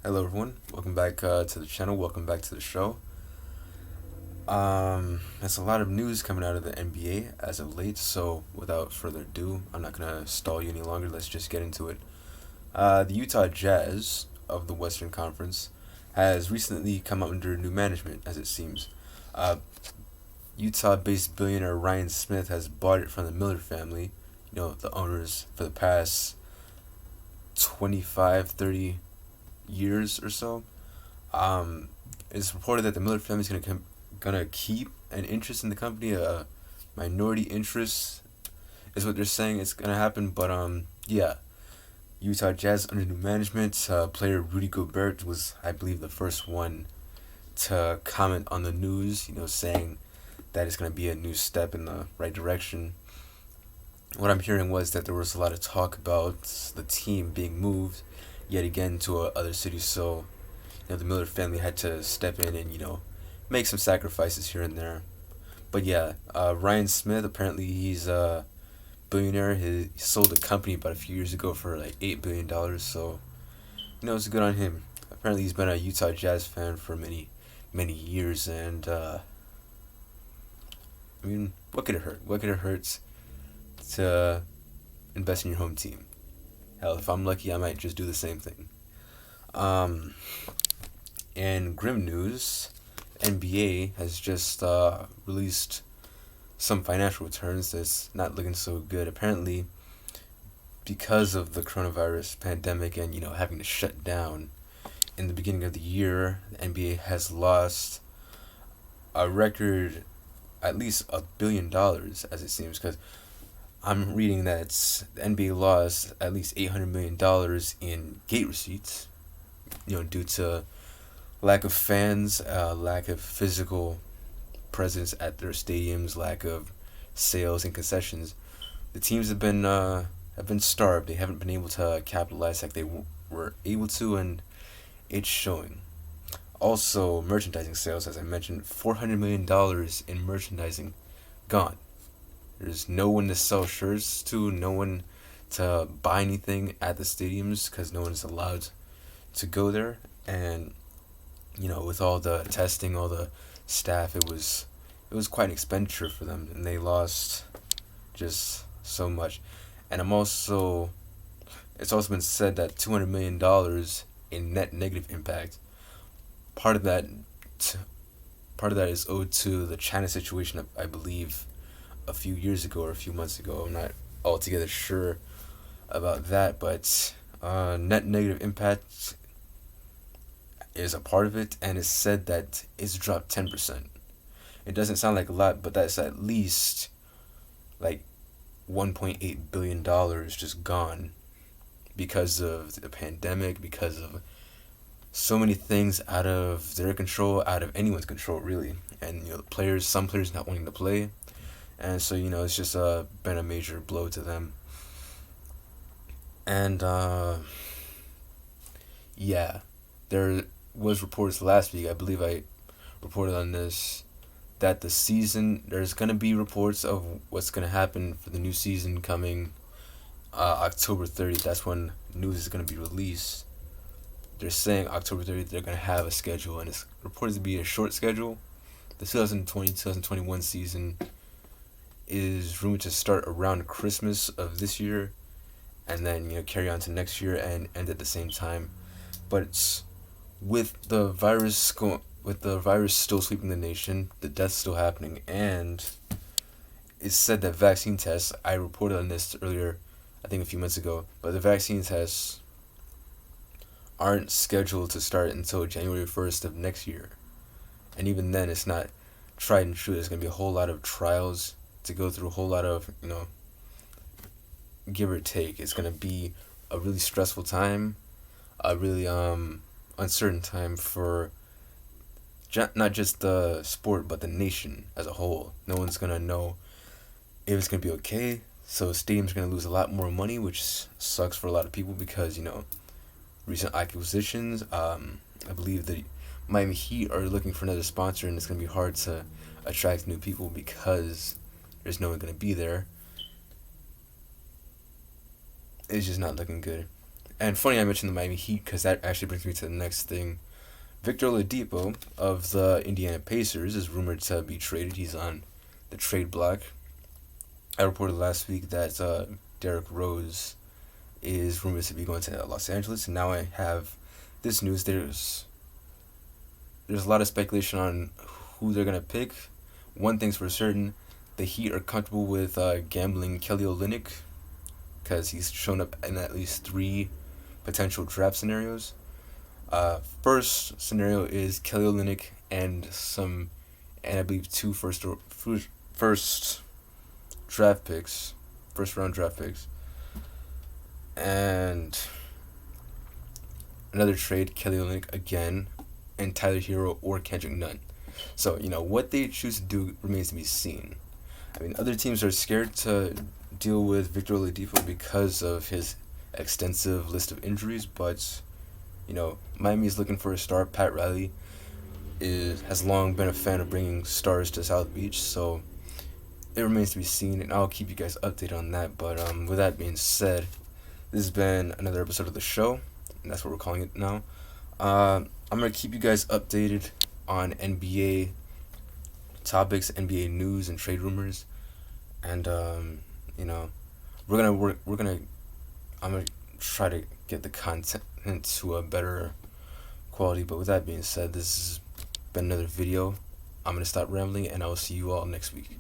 Hello, everyone. Welcome back to the channel. Welcome back to the show. There's a lot of news coming out of the NBA as of late, so without further ado, I'm not gonna stall you any longer. Let's just get into it. The Utah Jazz of the Western Conference has recently come under new management, as it seems. Uh, Utah-based billionaire Ryan Smith has bought it from the Miller family, the owners for the past 25, 30 years or so. Um, it's reported that the Miller family is gonna keep an interest in the company, a minority interest is what they're saying it's gonna happen. But yeah, Utah Jazz under new management. Player Rudy Gobert was, I believe, the first one to comment on the news. Saying that it's gonna be a new step in the right direction. What I'm hearing was that there was a lot of talk about the team being moved yet again to other cities. So the Miller family had to step in and make some sacrifices here and there. But yeah, Ryan Smith, apparently he's a billionaire. He sold a company about a few years ago for like $8 billion. So it's good on him. Apparently he's been a Utah Jazz fan for many years, and I mean, what could it hurt? What could it hurt to invest in your home team? Hell, if I'm lucky, I might just do the same thing. Um, and grim news, NBA has just released some financial returns that's not looking so good. Apparently, because of the coronavirus pandemic and having to shut down in the beginning of the year, the NBA has lost a record at least $1 billion, as it seems. Because I'm reading that the NBA lost at least $800 million in gate receipts, due to lack of fans, lack of physical presence at their stadiums, lack of sales and concessions. The teams have been starved. They haven't been able to capitalize like they were able to, and it's showing. Also, merchandising sales, as I mentioned, $400 million in merchandising gone. There's no one to sell shirts to, no one to buy anything at the stadiums because no one's allowed to go there. And with all the testing, all the staff, it was quite an expenditure for them, and they lost just so much. And it's also been said that $200 million in net negative impact. Part of that, part of that is owed to the China situation. I believe a few years ago or a few months ago. I'm not altogether sure about that, but net negative impact is a part of it, and it's said that it's dropped 10%. It doesn't sound like a lot, but that's at least like $1.8 billion just gone because of the pandemic, because of so many things out of their control, out of anyone's control, really. And some players not wanting to play, and so it's just been a major blow to them. And yeah, there was reports last week. I believe I reported on this that there's gonna be reports of what's gonna happen for the new season coming October 30th. That's when news is gonna be released. They're saying October 30th they're gonna have a schedule, and it's reported to be a short schedule. The 2020-2021 season is rumored to start around Christmas of this year, and then carry on to next year and end at the same time. But it's with the virus still sweeping the nation, the deaths still happening, and it's said that vaccine tests. I reported on this earlier, I think a few months ago, but the vaccine tests aren't scheduled to start until January 1st of next year, and even then, it's not tried and true. There's gonna be a whole lot of trials to go through, a whole lot of give or take. It's gonna be a really stressful time, a really uncertain time for not just the sport but the nation as a whole. No one's gonna know if it's gonna be okay. So stadiums are gonna lose a lot more money, which sucks for a lot of people because recent acquisitions. I believe the Miami Heat are looking for another sponsor, and it's gonna be hard to attract new people because there's no one gonna be there. It's just not looking good. And funny I mentioned the Miami Heat because that actually brings me to the next thing. Victor Oladipo of the Indiana Pacers is rumored to be traded. He's on the trade block. I reported last week that Derrick Rose is rumored to be going to Los Angeles, and now I have this news. There's a lot of speculation on who they're gonna pick. One thing's for certain: the Heat are comfortable with gambling Kelly Olynyk because he's shown up in at least 3 potential draft scenarios. First scenario is Kelly Olynyk and I believe 2 first draft picks, first round draft picks, and another trade, Kelly Olynyk again, and Tyler Hero or Kendrick Nunn. So, what they choose to do remains to be seen. I mean, other teams are scared to deal with Victor Oladipo because of his extensive list of injuries, but, Miami is looking for a star. Pat Riley has long been a fan of bringing stars to South Beach, so it remains to be seen, and I'll keep you guys updated on that. But with that being said, this has been another episode of the show, and that's what we're calling it now. I'm going to keep you guys updated on NBA topics, NBA news, and trade rumors. And, I'm going to try to get the content to a better quality. But with that being said, this has been another video. I'm going to stop rambling, and I will see you all next week.